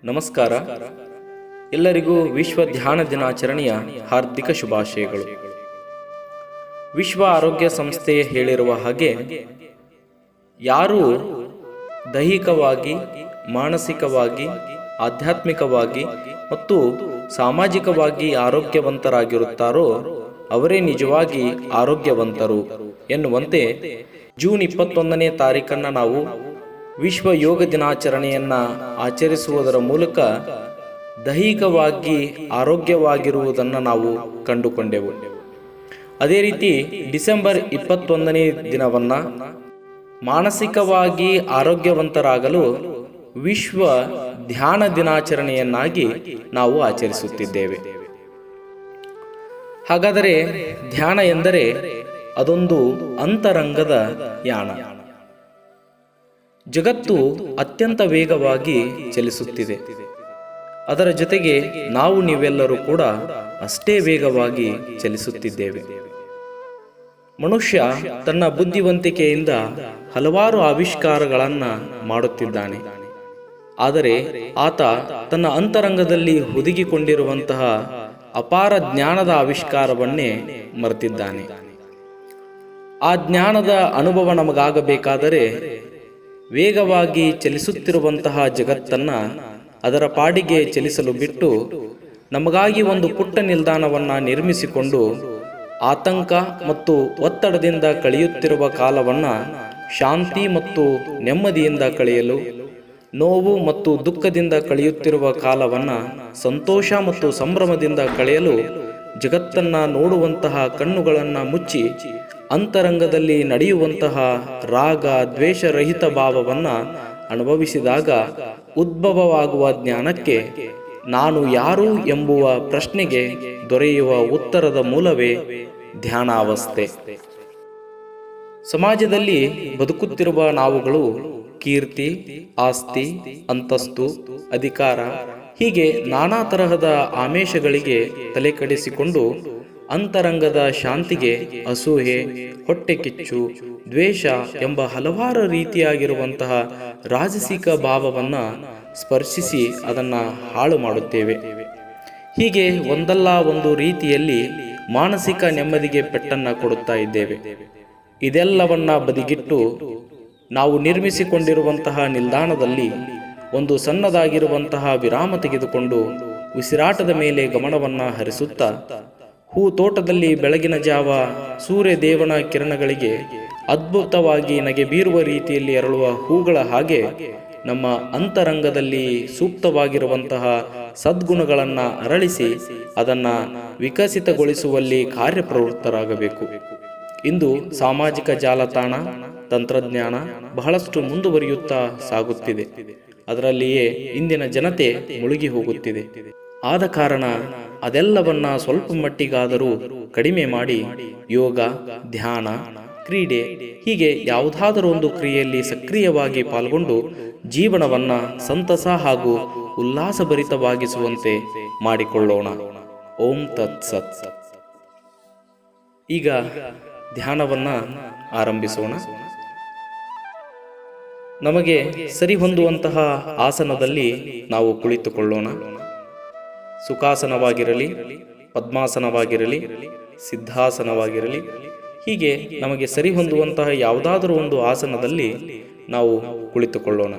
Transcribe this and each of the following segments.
ನಮಸ್ಕಾರ. ಎಲ್ಲರಿಗೂ ವಿಶ್ವ ಧ್ಯಾನ ದಿನಾಚರಣೆಯ ಹಾರ್ದಿಕ ಶುಭಾಶಯಗಳು. ವಿಶ್ವ ಆರೋಗ್ಯ ಸಂಸ್ಥೆ ಹೇಳಿರುವ ಹಾಗೆ, ಯಾರು ದೈಹಿಕವಾಗಿ, ಮಾನಸಿಕವಾಗಿ, ಆಧ್ಯಾತ್ಮಿಕವಾಗಿ ಮತ್ತು ಸಾಮಾಜಿಕವಾಗಿ ಆರೋಗ್ಯವಂತರಾಗಿರುತ್ತಾರೋ ಅವರೇ ನಿಜವಾಗಿ ಆರೋಗ್ಯವಂತರು ಎನ್ನುವಂತೆ ಜೂನ್ 21ನೇ ತಾರೀಖನ್ನು ನಾವು ವಿಶ್ವ ಯೋಗ ದಿನಾಚರಣೆಯನ್ನು ಆಚರಿಸುವುದರ ಮೂಲಕ ದೈಹಿಕವಾಗಿ ಆರೋಗ್ಯವಾಗಿರುವುದನ್ನು ನಾವು ಕಂಡುಕೊಂಡೆವು. ಅದೇ ರೀತಿ ಡಿಸೆಂಬರ್ 21ನೇ ದಿನವನ್ನು ಮಾನಸಿಕವಾಗಿ ಆರೋಗ್ಯವಂತರಾಗಲು ವಿಶ್ವ ಧ್ಯಾನ ದಿನಾಚರಣೆಯನ್ನಾಗಿ ನಾವು ಆಚರಿಸುತ್ತಿದ್ದೇವೆ. ಹಾಗಾದರೆ ಧ್ಯಾನ ಎಂದರೆ ಅದೊಂದು ಅಂತರಂಗದ ಯಾನ. ಜಗತ್ತು ಅತ್ಯಂತ ವೇಗವಾಗಿ ಚಲಿಸುತ್ತಿದೆ. ಅದರ ಜೊತೆಗೆ ನಾವು ನೀವೆಲ್ಲರೂ ಕೂಡ ಅಷ್ಟೇ ವೇಗವಾಗಿ ಚಲಿಸುತ್ತಿದ್ದೇವೆ. ಮನುಷ್ಯ ತನ್ನ ಬುದ್ಧಿವಂತಿಕೆಯಿಂದ ಹಲವಾರು ಆವಿಷ್ಕಾರಗಳನ್ನು ಮಾಡುತ್ತಿದ್ದಾನೆ. ಆದರೆ ಆತ ತನ್ನ ಅಂತರಂಗದಲ್ಲಿ ಹುದುಗಿಕೊಂಡಿರುವಂತಹ ಅಪಾರ ಜ್ಞಾನದ ಆವಿಷ್ಕಾರವನ್ನೇ ಮರೆತಿದ್ದಾನೆ. ಆ ಜ್ಞಾನದ ಅನುಭವ ನಮಗಾಗಬೇಕಾದರೆ ವೇಗವಾಗಿ ಚಲಿಸುತ್ತಿರುವಂತಹ ಜಗತ್ತನ್ನು ಅದರ ಪಾಡಿಗೆ ಚಲಿಸಲು ಬಿಟ್ಟು ನಮಗಾಗಿ ಒಂದು ಪುಟ್ಟ ನಿಲ್ದಾಣವನ್ನು ನಿರ್ಮಿಸಿಕೊಂಡು ಆತಂಕ ಮತ್ತು ಒತ್ತಡದಿಂದ ಕಳೆಯುತ್ತಿರುವ ಕಾಲವನ್ನು ಶಾಂತಿ ಮತ್ತು ನೆಮ್ಮದಿಯಿಂದ ಕಳೆಯಲು, ನೋವು ಮತ್ತು ದುಃಖದಿಂದ ಕಳೆಯುತ್ತಿರುವ ಕಾಲವನ್ನು ಸಂತೋಷ ಮತ್ತು ಸಂಭ್ರಮದಿಂದ ಕಳೆಯಲು ಜಗತ್ತನ್ನು ನೋಡುವಂತಹ ಕಣ್ಣುಗಳನ್ನು ಮುಚ್ಚಿ ಅಂತರಂಗದಲ್ಲಿ ನಡೆಯುವಂತಹ ರಾಗ ದ್ವೇಷರಹಿತ ಭಾವವನ್ನು ಅನುಭವಿಸಿದಾಗ ಉದ್ಭವವಾಗುವ ಜ್ಞಾನಕ್ಕೆ ನಾನು ಯಾರು ಎಂಬುವ ಪ್ರಶ್ನೆಗೆ ದೊರೆಯುವ ಉತ್ತರದ ಮೂಲವೇ ಧ್ಯಾನಾವಸ್ಥೆ. ಸಮಾಜದಲ್ಲಿ ಬದುಕುತ್ತಿರುವ ನಾವುಗಳು ಕೀರ್ತಿ, ಆಸ್ತಿ, ಅಂತಸ್ತು, ಅಧಿಕಾರ ಹೀಗೆ ನಾನಾ ತರಹದ ಆಮಿಷಗಳಿಗೆ ತಲೆಕೆಡಿಸಿಕೊಂಡು ಅಂತರಂಗದ ಶಾಂತಿಗೆ ಅಸೂಹೆ, ಹೊಟ್ಟೆ ಕಿಚ್ಚು, ದ್ವೇಷ ಎಂಬ ಹಲವಾರು ರೀತಿಯಾಗಿರುವಂತಹ ರಾಜಸಿಕ ಭಾವವನ್ನು ಸ್ಪರ್ಶಿಸಿ ಅದನ್ನು ಹಾಳು ಮಾಡುತ್ತೇವೆ. ಹೀಗೆ ಒಂದಲ್ಲ ಒಂದು ರೀತಿಯಲ್ಲಿ ಮಾನಸಿಕ ನೆಮ್ಮದಿಗೆ ಪೆಟ್ಟನ್ನು ಕೊಡುತ್ತಾ ಇದ್ದೇವೆ. ಇದೆಲ್ಲವನ್ನ ಬದಿಗಿಟ್ಟು ನಾವು ನಿರ್ಮಿಸಿಕೊಂಡಿರುವಂತಹ ನಿಲ್ದಾಣದಲ್ಲಿ ಒಂದು ಸಣ್ಣದಾಗಿರುವಂತಹ ವಿರಾಮ ತೆಗೆದುಕೊಂಡು ಉಸಿರಾಟದ ಮೇಲೆ ಗಮನವನ್ನು ಹರಿಸುತ್ತಾ ಹೂ ತೋಟದಲ್ಲಿ ಬೆಳಗಿನ ಜಾವ ಸೂರ್ಯ ದೇವನ ಕಿರಣಗಳಿಗೆ ಅದ್ಭುತವಾಗಿ ನಗೆ ಬೀರುವ ರೀತಿಯಲ್ಲಿ ಅರಳುವ ಹೂಗಳ ಹಾಗೆ ನಮ್ಮ ಅಂತರಂಗದಲ್ಲಿ ಸೂಕ್ತವಾಗಿರುವಂತಹ ಸದ್ಗುಣಗಳನ್ನು ಅರಳಿಸಿ ಅದನ್ನು ವಿಕಸಿತಗೊಳಿಸುವಲ್ಲಿ ಕಾರ್ಯಪ್ರವೃತ್ತರಾಗಬೇಕು. ಇಂದು ಸಾಮಾಜಿಕ ಜಾಲತಾಣ, ತಂತ್ರಜ್ಞಾನ ಬಹಳಷ್ಟು ಮುಂದುವರಿಯುತ್ತಾ ಸಾಗುತ್ತಿದೆ. ಅದರಲ್ಲಿಯೇ ಇಂದಿನ ಜನತೆ ಮುಳುಗಿ ಹೋಗುತ್ತಿದೆ. ಆದ ಕಾರಣ ಅದೆಲ್ಲವನ್ನ ಸ್ವಲ್ಪ ಮಟ್ಟಿಗಾದರೂ ಕಡಿಮೆ ಮಾಡಿ ಯೋಗ, ಧ್ಯಾನ, ಕ್ರೀಡೆ ಹೀಗೆ ಯಾವುದಾದರೂ ಒಂದು ಕ್ರಿಯೆಯಲ್ಲಿ ಸಕ್ರಿಯವಾಗಿ ಪಾಲ್ಗೊಂಡು ಜೀವನವನ್ನ ಸಂತಸ ಹಾಗೂ ಉಲ್ಲಾಸಭರಿತವಾಗಿಸುವಂತೆ ಮಾಡಿಕೊಳ್ಳೋಣ. ಓಂ ತತ್ ಸತ್. ಈಗ ಧ್ಯಾನವನ್ನ ಆರಂಭಿಸೋಣ. ನಮಗೆ ಸರಿ ಹೊಂದುವಂತಹ ಆಸನದಲ್ಲಿ ನಾವು ಕುಳಿತುಕೊಳ್ಳೋಣ. ಸುಖಾಸನವಾಗಿರಲಿ, ಪದ್ಮಾಸನವಾಗಿರಲಿ, ಸಿದ್ಧಾಸನವಾಗಿರಲಿ, ಹೀಗೆ ನಮಗೆ ಸರಿ ಹೊಂದುವಂತಹ ಯಾವುದಾದರೂ ಒಂದು ಆಸನದಲ್ಲಿ ನಾವು ಕುಳಿತುಕೊಳ್ಳೋಣ.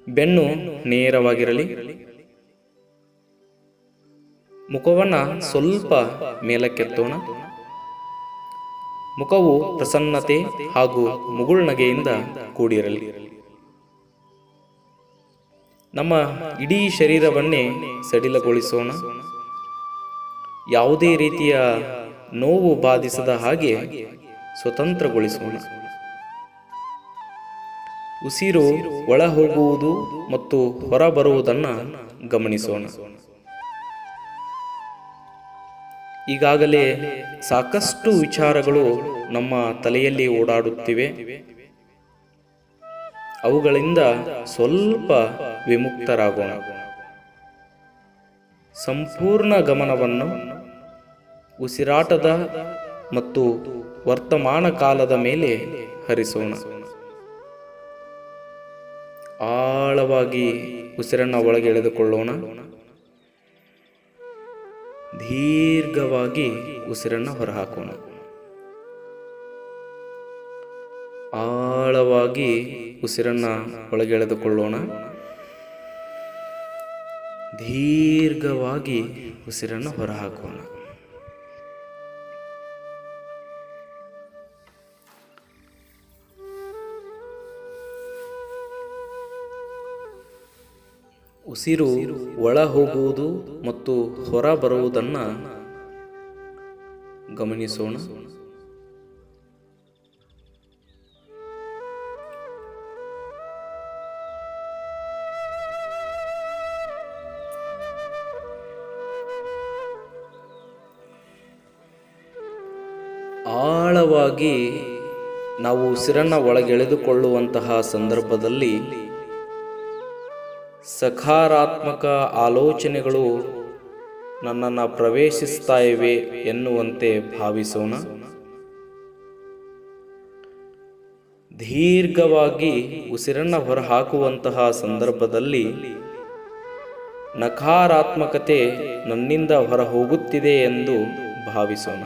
ಬೆನ್ನು ನೇರವಾಗಿರಲಿ. ಮುಖವನ್ನು ಸ್ವಲ್ಪ ಮೇಲಕ್ಕೆತ್ತೋಣ. ಮುಖವು ಪ್ರಸನ್ನತೆ ಹಾಗೂ ಮುಗುಳ್ನಗೆಯಿಂದ ಕೂಡಿರಲಿ. ನಮ್ಮ ಇಡೀ ಶರೀರವನ್ನೇ ಸಡಿಲಗೊಳಿಸೋಣ. ಯಾವುದೇ ರೀತಿಯ ನೋವು ಬಾಧಿಸದ ಹಾಗೆ ಸ್ವತಂತ್ರಗೊಳಿಸೋಣ. ಉಸಿರು ಒಳ ಹೋಗುವುದು ಮತ್ತು ಹೊರಬರುವುದನ್ನು ಗಮನಿಸೋಣ. ಈಗಾಗಲೇ ಸಾಕಷ್ಟು ವಿಚಾರಗಳು ನಮ್ಮ ತಲೆಯಲ್ಲಿ ಓಡಾಡುತ್ತಿವೆ. ಅವುಗಳಿಂದ ಸ್ವಲ್ಪ ವಿಮುಕ್ತರಾಗೋಣ. ಸಂಪೂರ್ಣ ಗಮನವನ್ನು ಉಸಿರಾಟದ ಮತ್ತು ವರ್ತಮಾನ ಕಾಲದ ಮೇಲೆ ಹರಿಸೋಣ. ಆಳವಾಗಿ ಉಸಿರನ್ನು ಒಳಗೆ ಎಳೆದುಕೊಳ್ಳೋಣ. ದೀರ್ಘವಾಗಿ ಉಸಿರನ್ನು ಹೊರಹಾಕೋಣ. ಆಳವಾಗಿ ಉಸಿರನ್ನು ಒಳಗೆ ಎಳೆದುಕೊಳ್ಳೋಣ. ದೀರ್ಘವಾಗಿ ಉಸಿರನ್ನು ಹೊರಹಾಕೋಣ. ಉಸಿರು ಒಳ ಹೋಗುವುದು ಮತ್ತು ಹೊರ ಬರುವುದನ್ನು ಗಮನಿಸೋಣ. ಆಳವಾಗಿ ನಾವು ಉಸಿರನ್ನು ಒಳಗೆಳೆದುಕೊಳ್ಳುವಂತಹ ಸಂದರ್ಭದಲ್ಲಿ ಸಕಾರಾತ್ಮಕ ಆಲೋಚನೆಗಳು ನನ್ನನ್ನು ಪ್ರವೇಶಿಸ್ತಾ ಇವೆ ಎನ್ನುವಂತೆ ಭಾವಿಸೋಣ. ದೀರ್ಘವಾಗಿ ಉಸಿರನ್ನು ಹೊರಹಾಕುವಂತಹ ಸಂದರ್ಭದಲ್ಲಿ ನಕಾರಾತ್ಮಕತೆ ನನ್ನಿಂದ ಹೊರ ಹೋಗುತ್ತಿದೆ ಎಂದು ಭಾವಿಸೋಣ.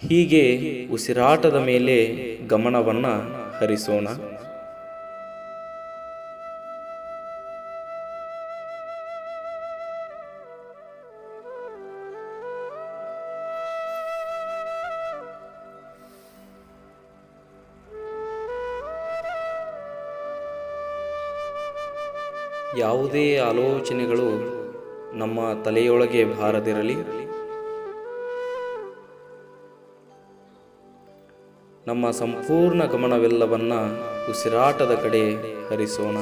ಹೀಗೆ ಉಸಿರಾಟದ ಮೇಲೆ ಗಮನವನ್ನು ಹರಿಸೋಣ. ಯಾವುದೇ ಆಲೋಚನೆಗಳು ನಮ್ಮ ತಲೆಯೊಳಗೆ ಬಾರದಿರಲಿ. ನಮ್ಮ ಸಂಪೂರ್ಣ ಗಮನವೆಲ್ಲವನ್ನ ಉಸಿರಾಟದ ಕಡೆ ಹರಿಸೋಣ.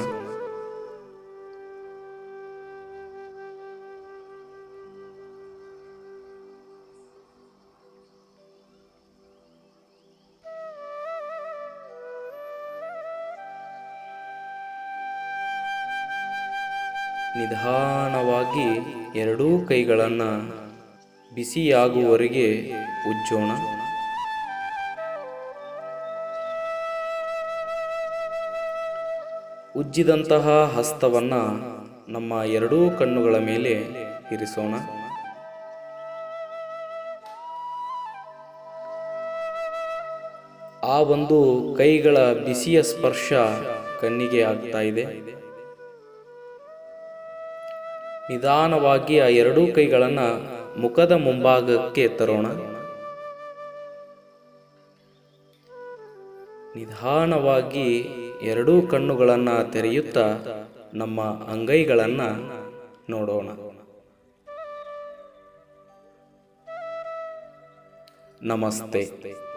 ನಿಧಾನವಾಗಿ ಎರಡೂ ಕೈಗಳನ್ನು ಬಿಸಿಯಾಗುವವರೆಗೆ ಉಜ್ಜೋಣ. ಉಜ್ಜಿದಂತಹ ಹಸ್ತವನ್ನು ನಮ್ಮ ಎರಡೂ ಕಣ್ಣುಗಳ ಮೇಲೆ ಇರಿಸೋಣ. ಆ ಒಂದು ಕೈಗಳ ಬಿಸಿಯ ಸ್ಪರ್ಶ ಕಣ್ಣಿಗೆ ಆಗ್ತಾ ಇದೆ. ನಿಧಾನವಾಗಿ ಆ ಎರಡೂ ಕೈಗಳನ್ನು ಮುಖದ ಮುಂಭಾಗಕ್ಕೆ ತರೋಣ. ನಿಧಾನವಾಗಿ ಎರಡೂ ಕಣ್ಣುಗಳನ್ನು ತೆರೆಯುತ್ತಾ ನಮ್ಮ ಅಂಗೈಗಳನ್ನು ನೋಡೋಣ. ನಮಸ್ತೆ.